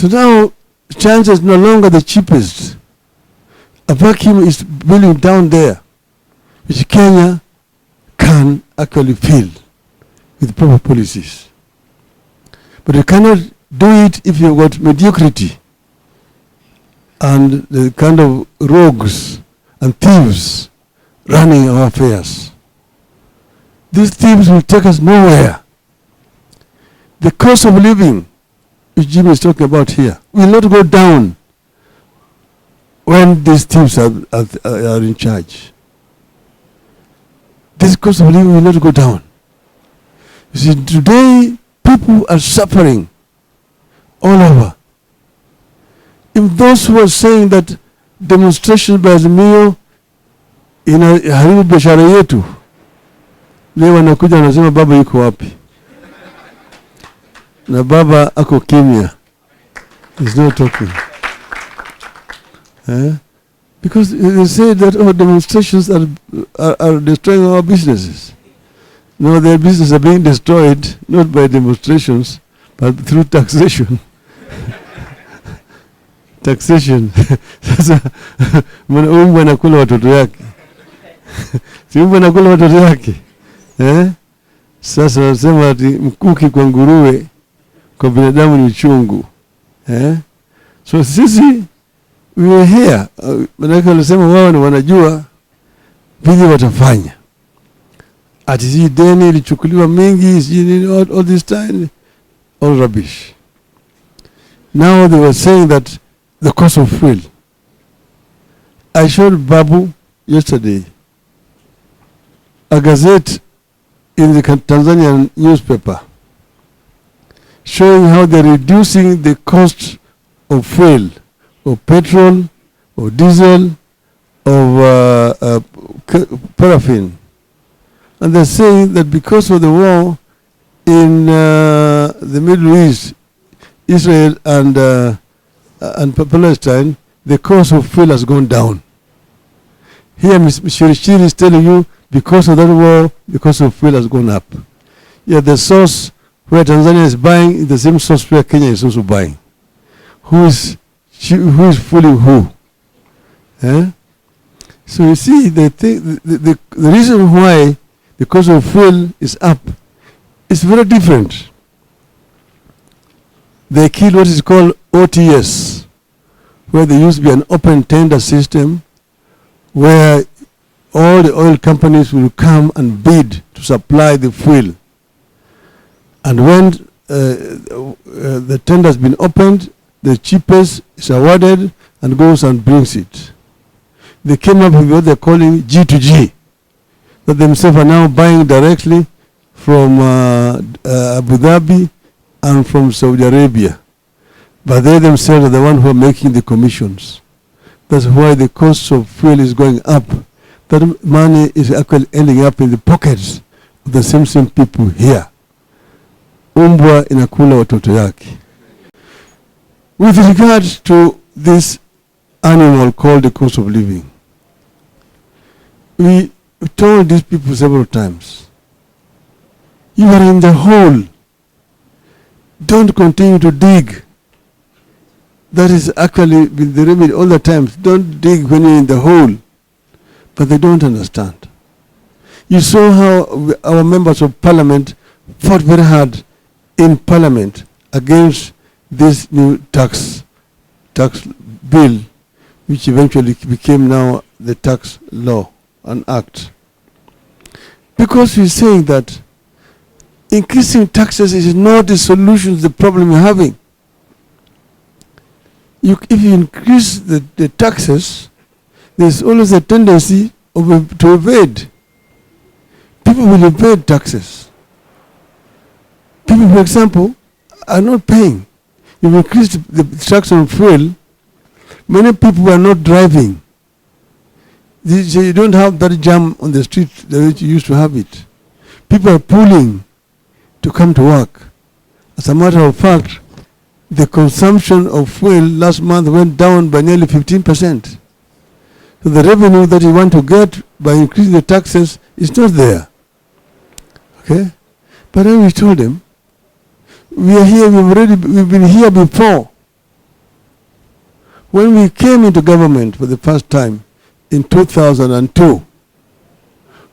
So now Chance is no longer the cheapest. A vacuum is building down there, which Kenya can actually fill with proper policies. But you cannot do it if you've got mediocrity and the kind of rogues and thieves running our affairs. These thieves will take us nowhere. The cost of living, which Jim is talking about here, will not go down when these thieves are in charge. This cost of living will not go down. You see, today people are suffering all over. If those who are saying that demonstrations by Azimio inaharibu biashara yetu, leo wanakuja wanasema baba yuko wapi? Na baba ako kimya. He's not talking. Because they say that our demonstrations are destroying our businesses. No, their businesses are being destroyed not by demonstrations, but through taxation. Taxation. Sasa Mungu anakula watoto yake. Si Mungu anakula watoto yake. Sasa wanasema ati mkuki kwa nguruwe, kwa binadamu ni chungu. So sisi we were here. Manake walisema wao ni wanajua vile watafanya. Ati hii deni ilichukuliwa mingi, all this time, all rubbish. Now they were saying that the cost of fuel. I showed Babu yesterday a gazette in the Tanzanian newspaper showing how they're reducing the cost of fuel, of petrol, of diesel, of paraffin. And they're saying that because of the war in the Middle East, Israel and Palestine, the cost of fuel has gone down. Here, Mr. Shirishiri is telling you, because of that war, the cost of fuel has gone up. Yet the source where Tanzania is buying is the same source where Kenya is also buying. Who is fooling who? So you see, the reason why the cost of fuel is up is very different. They killed what is called OTS, where there used to be an open tender system where all the oil companies will come and bid to supply the fuel. And when the tender has been opened, the cheapest is awarded and goes and brings it. They came up with what they're calling G2G, that themselves are now buying directly from Abu Dhabi and from Saudi Arabia. But they themselves are the ones who are making the commissions. That's why the cost of fuel is going up. That money is actually ending up in the pockets of the same people here. Umbwa inakula watoto yake. With regard to this animal called the cost of living, we told these people several times, you are in the hole. Don't continue to dig. That is actually been the remedy all the time. Don't dig when you're in the hole. But they don't understand. You saw how our members of parliament fought very hard in parliament against this new tax bill, which eventually became now the tax law and act. Because we're saying that increasing taxes is not the solution to the problem you're having. If you increase the taxes, there's always a tendency to evade. People will evade taxes. People, for example, are not paying. You've increased the tax on fuel, many people are not driving. So you don't have that jam on the street the way you used to have it. People are pulling to come to work. As a matter of fact, the consumption of fuel last month went down by nearly 15%. So the revenue that you want to get by increasing the taxes is not there. Okay? But then we told them, we are here, we've been here before. When we came into government for the first time in 2002,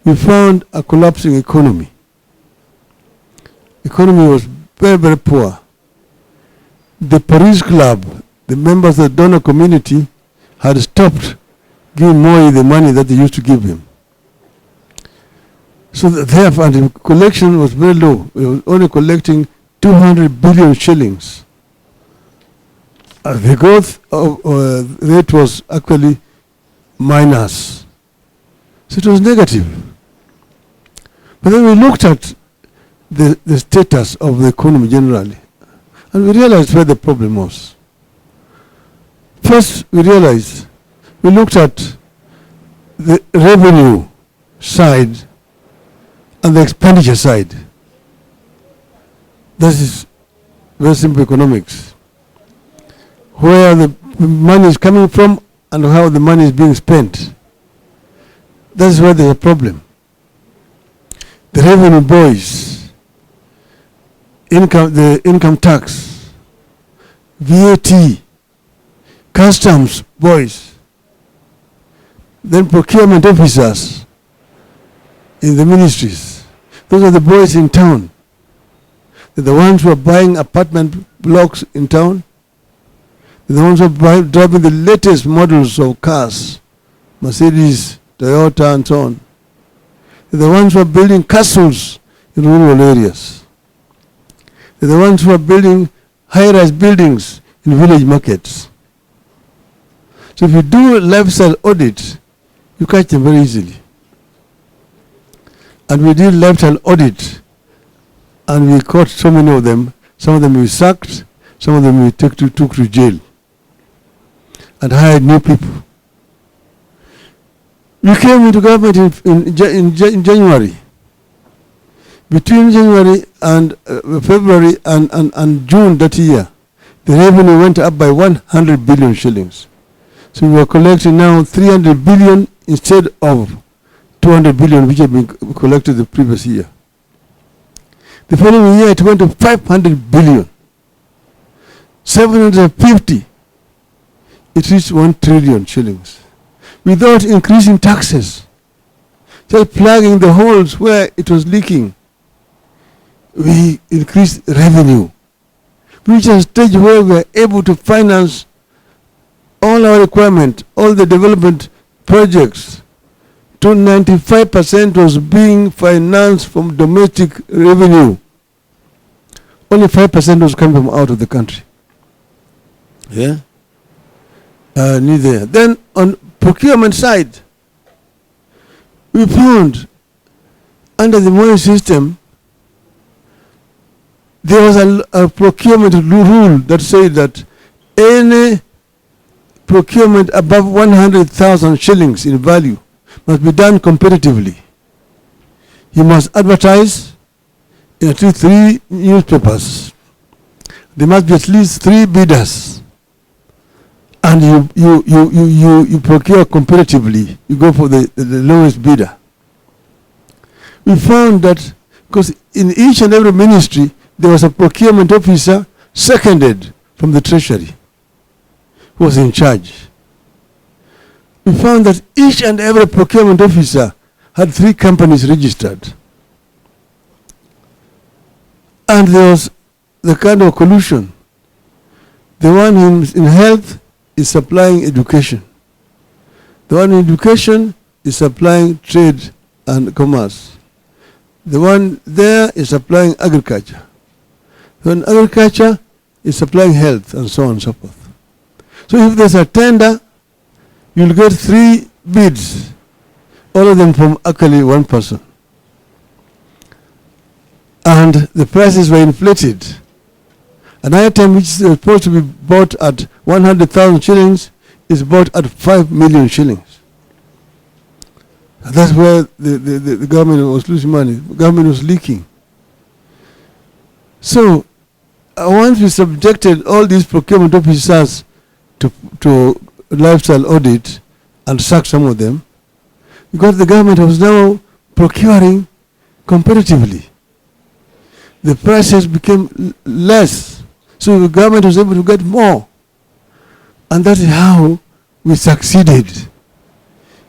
we found a collapsing economy. Economy was very, very poor. The Paris Club, the members of the donor community, had stopped giving Moi the money that they used to give him. So therefore, the collection was very low. We were only collecting 200 billion shillings. The growth rate was actually minus. So it was negative. But then we looked at the status of the economy generally, and we realized where the problem was. First, we looked at the revenue side and the expenditure side. This is very simple economics. Where the money is coming from and how the money is being spent. That's where there's a problem. The revenue boys, the income tax, VAT, customs boys, then procurement officers in the ministries. Those are the boys in town. They're the ones who are buying apartment blocks in town. They're the ones who are driving the latest models of cars, Mercedes, Toyota, and so on. They're the ones who are building castles in rural areas. They're the ones who are building high-rise buildings in village markets. So if you do a lifestyle audit, you catch them very easily. And we did lifestyle audit, and we caught so many of them. Some of them we sacked, some of them we took to jail, and hired new people. We came into government in January. Between January and February and June that year, the revenue went up by 100 billion shillings. So we were collecting now 300 billion instead of 200 billion which had been collected the previous year. The following year it went to 500 billion. 750, it reached 1 trillion shillings. Without increasing taxes, just plugging the holes where it was leaking, we increased revenue. We reached a stage where we were able to finance all our requirement, all the development projects. To 95% was being financed from domestic revenue. Only 5% was coming from out of the country. Yeah? Neither. Then on procurement side, we found under the Moi system, there was a procurement rule that said that any procurement above 100,000 shillings in value must be done competitively. You must advertise in at least 3 newspapers. There must be at least 3 bidders. And you procure competitively. You go for the lowest bidder. We found that because in each and every ministry there was a procurement officer seconded from the treasury who was in charge. We found that each and every procurement officer had 3 companies registered. And there was the kind of collusion. The one in health is supplying education. The one in education is supplying trade and commerce. The one there is supplying agriculture. The one in agriculture is supplying health, and so on and so forth. So if there's a tender, you'll get 3 bids, all of them from actually one person. And the prices were inflated. An item which is supposed to be bought at 100,000 shillings is bought at 5 million shillings. And that's where the government was losing money. The government was leaking. So once we subjected all these procurement officers to lifestyle audit and sacked some of them, because the government was now procuring competitively. The prices became less, so the government was able to get more. And that is how we succeeded.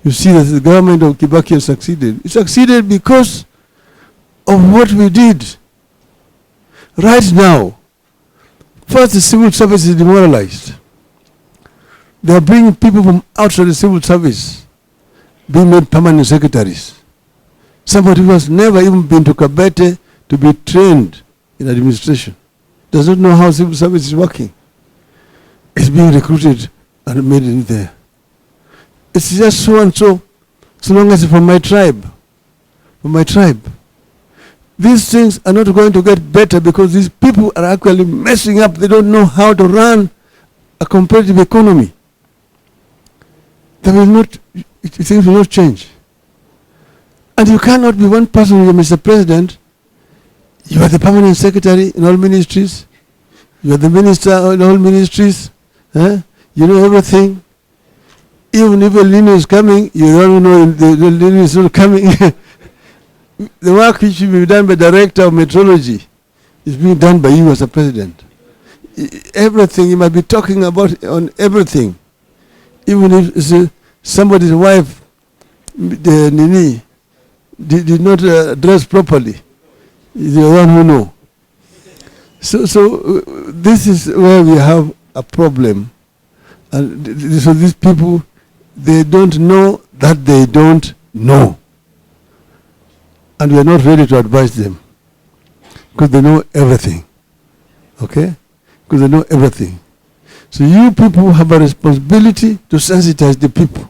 You see that the government of Kibaki has succeeded. It succeeded because of what we did. Right now, first the civil service is demoralized. They are bringing people from outside the civil service, being made permanent secretaries. Somebody who has never even been to Kabete to be trained in administration, does not know how civil service is working, is being recruited and made in there. It's just so and so, so long as it's from my tribe. From my tribe. These things are not going to get better because these people are actually messing up. They don't know how to run a competitive economy. They will not, things will not change. And you cannot be one person, Mr. President. You are the permanent secretary in all ministries. You are the minister in all ministries. You know everything. Even if El Nino is coming, you don't know the El Nino is not coming. The work which should be done by the director of meteorology is being done by you as a president. Everything, you might be talking about on everything. Even if it's somebody's wife, the Nini, did not dress properly, is the one who know. So this is where we have a problem. And so these people, they don't know that they don't know. And we are not ready to advise them. Because they know everything. Okay? Because they know everything. So you people have a responsibility to sensitize the people.